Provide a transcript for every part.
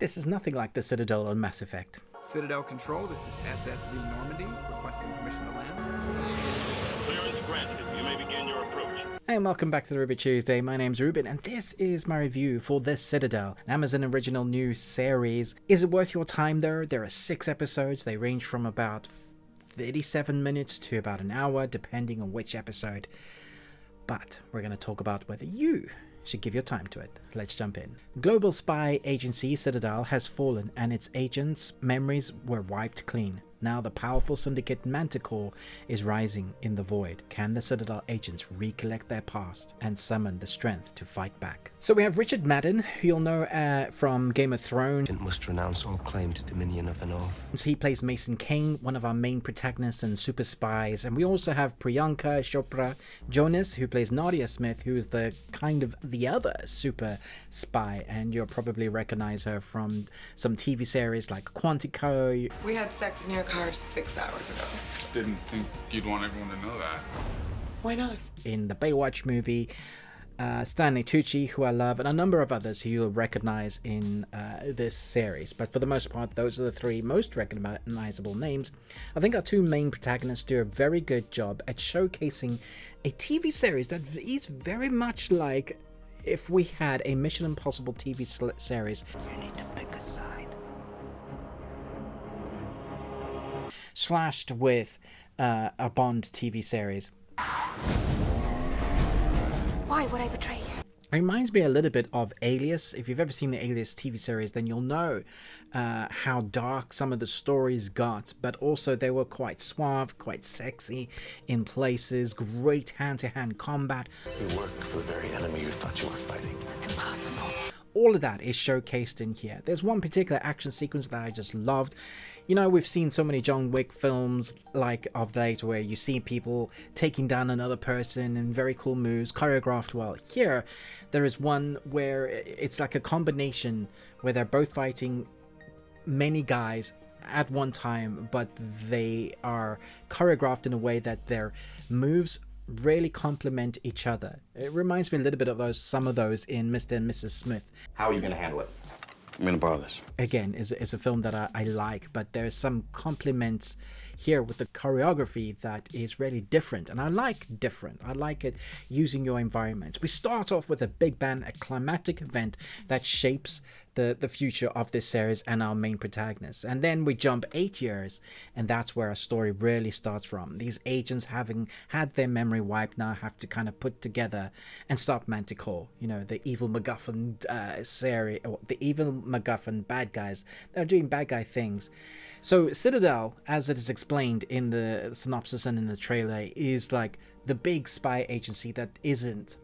This is nothing like the Citadel on Mass Effect. Citadel Control, this is SSV Normandy, requesting permission to land. Clearance granted. You may begin your approach. Hey, and welcome back to the Ruby Tuesday. My name's Ruben, and this is my review for The Citadel, an Amazon original new series. Is it worth your time though? There are 6 episodes. They range from about 37 minutes to about an hour, depending on which episode. But we're going to talk about whether you should give your time to it. Let's jump in. Global spy agency Citadel has fallen and its agents' memories were wiped clean. Now the powerful syndicate Manticore is rising in the void. Can the Citadel agents recollect their past and summon the strength to fight back? So we have Richard Madden, who you'll know from Game of Thrones. Must renounce all claim to dominion of the North. He plays Mason Kane, one of our main protagonists and super spies. And we also have Priyanka Chopra Jonas, who plays Nadia Smith, who is the kind of the other super spy. And you'll probably recognize her from some TV series like Quantico. We had sex in your car 6 hours ago. Didn't think you'd want everyone to know that. Why not? In the Baywatch movie, Stanley Tucci, who I love, and a number of others who you'll recognize in this series. But for the most part, those are the 3 most recognizable names. I think our 2 main protagonists do a very good job at showcasing a TV series that is very much like if we had a Mission Impossible TV series. You need to pick a side. Slashed with a Bond TV series. Why would I betray you? It reminds me a little bit of Alias. If you've ever seen the Alias TV series, then you'll know how dark some of the stories got, but also they were quite suave, quite sexy in places, great hand-to-hand combat. You work for the very enemy you thought you were fighting. That's impossible. All of that is showcased in here. There's one particular action sequence that I just loved. You know, we've seen so many John Wick films like of late where you see people taking down another person in very cool moves, choreographed well. Here, there is one where it's like a combination where they're both fighting many guys at one time, but they are choreographed in a way that their moves really complement each other. It reminds me a little bit of some of those in Mr. and Mrs. Smith. How are you going to handle it? I'm gonna borrow this. Again, is a film that I like, but there's some compliments here with the choreography that is really different, and I like different. I like it using your environment. We start off with a big bang, a climactic event that shapes the future of this series and our main protagonists, and then we jump 8 years, and that's where our story really starts from. These agents, having had their memory wiped, now have to kind of put together and stop Manticore, you know, the evil MacGuffin series, or the evil MacGuffin bad guys that are doing bad guy things. So Citadel, as it is explained in the synopsis and in the trailer, is like the big spy agency that isn't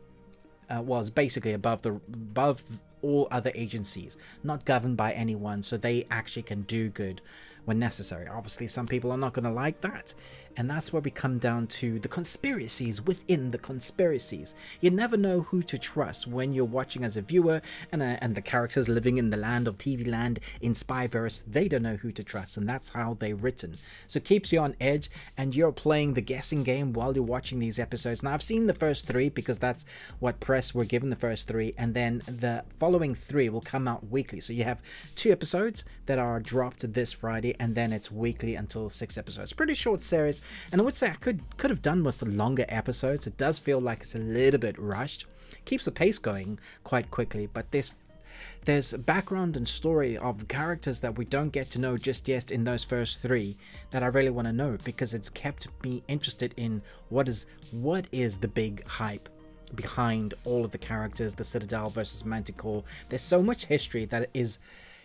was basically above all other agencies, not governed by anyone, so they actually can do good when necessary. Obviously, some people are not going to like that, and that's where we come down to the conspiracies within the conspiracies. You never know who to trust when you're watching as a viewer, and the characters living in the land of TV land in Spyverse, they don't know who to trust, and that's how they're written. So it keeps you on edge, and you're playing the guessing game while you're watching these episodes. Now, I've seen the first 3 because that's what press were given, the first 3, and then the following 3 will come out weekly. So you have 2 episodes that are dropped this Friday, and then it's weekly until 6 episodes. Pretty short series, and I would say I could have done with longer episodes. It does feel like it's a little bit rushed. Keeps the pace going quite quickly, but there's background and story of characters that we don't get to know just yet in those first 3 that I really want to know, because it's kept me interested in what is the big hype behind all of the characters, the Citadel versus Manticore. There's so much history that is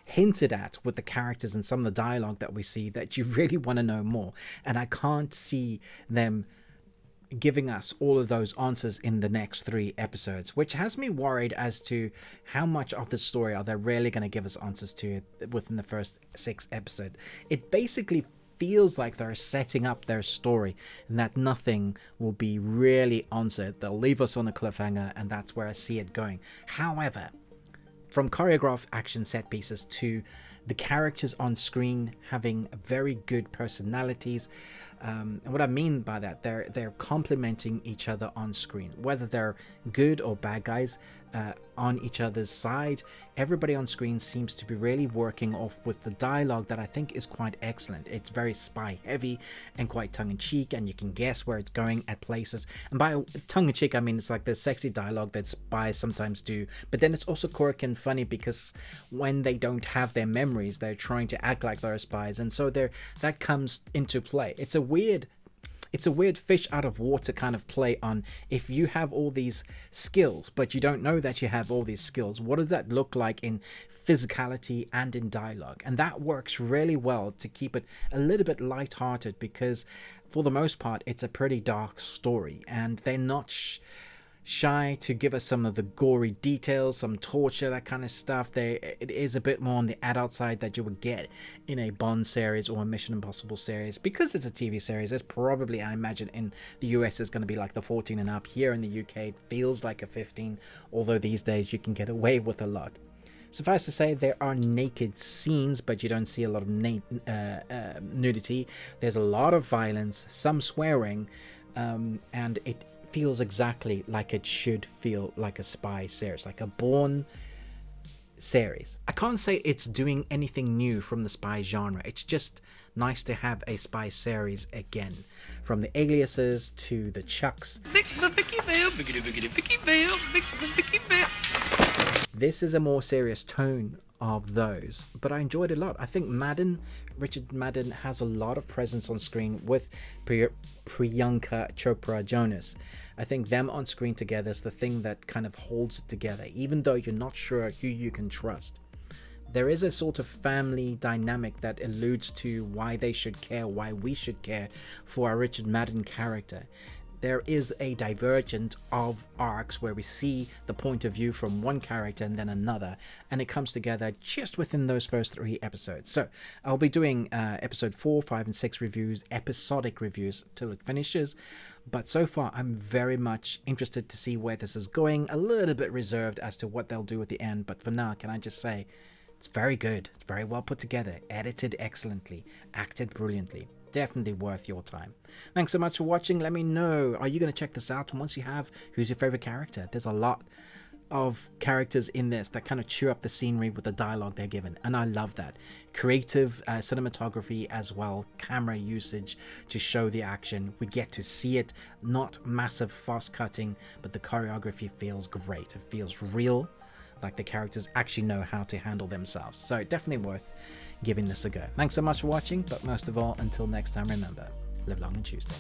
hinted at with the characters and some of the dialogue that we see that you really want to know more, and I can't see them giving us all of those answers in the next 3 episodes, which has me worried as to how much of the story are they really going to give us answers to within the first 6 episodes. It basically feels like they're setting up their story and that nothing will be really answered. They'll leave us on a cliffhanger, and that's where I see it going. However, from choreographed action set pieces to the characters on screen having very good personalities, and what I mean by that, they're complementing each other on screen, whether they're good or bad guys. on each other's side. Everybody on screen seems to be really working off with the dialogue that I think is quite excellent. It's very spy heavy and quite tongue-in-cheek, and you can guess where it's going at places. And by tongue-in-cheek, I mean it's like the sexy dialogue that spies sometimes do, but then it's also quirky and funny because when they don't have their memories, they're trying to act like they're spies, and so that comes into play. It's a weird fish out of water kind of play on, if you have all these skills but you don't know that you have all these skills, what does that look like in physicality and in dialogue? And that works really well to keep it a little bit lighthearted, because for the most part it's a pretty dark story, and they're not shy to give us some of the gory details, some torture, that kind of stuff. It is a bit more on the adult side that you would get in a Bond series or a Mission Impossible series. Because it's a TV series, it's probably, I imagine in the US is going to be like the 14 and up. Here in the UK it feels like a 15, although these days you can get away with a lot. Suffice to say, there are naked scenes, but you don't see a lot of nudity. There's a lot of violence, some swearing, and it feels exactly like it should feel, like a spy series, like a Bourne series. I can't say it's doing anything new from the spy genre. It's just nice to have a spy series again, from the Aliases to the Chucks. This is a more serious tone of those, but I enjoyed it a lot. I think Richard Madden has a lot of presence on screen with Priyanka Chopra Jonas. I think them on screen together is the thing that kind of holds it together, even though you're not sure who you can trust. There is a sort of family dynamic that alludes to why they should care, why we should care for our Richard Madden character. There is a divergence of arcs where we see the point of view from one character and then another, and it comes together just within those first 3 episodes. So I'll be doing episode 4, 5 and 6 reviews, episodic reviews till it finishes. But so far I'm very much interested to see where this is going, a little bit reserved as to what they'll do at the end, but for now can I just say it's very good, it's very well put together, edited excellently, acted brilliantly. Definitely worth your time. Thanks so much for watching. Let me know, are you going to check this out? And once you have, who's your favorite character? There's a lot of characters in this that kind of chew up the scenery with the dialogue they're given, and I love that. Creative cinematography as well, camera usage to show the action. We get to see it, not massive fast cutting, but the choreography feels great. It feels real, like the characters actually know how to handle themselves. So definitely worth giving this a go. Thanks so much for watching, but most of all, until next time, remember, live long and Tuesday.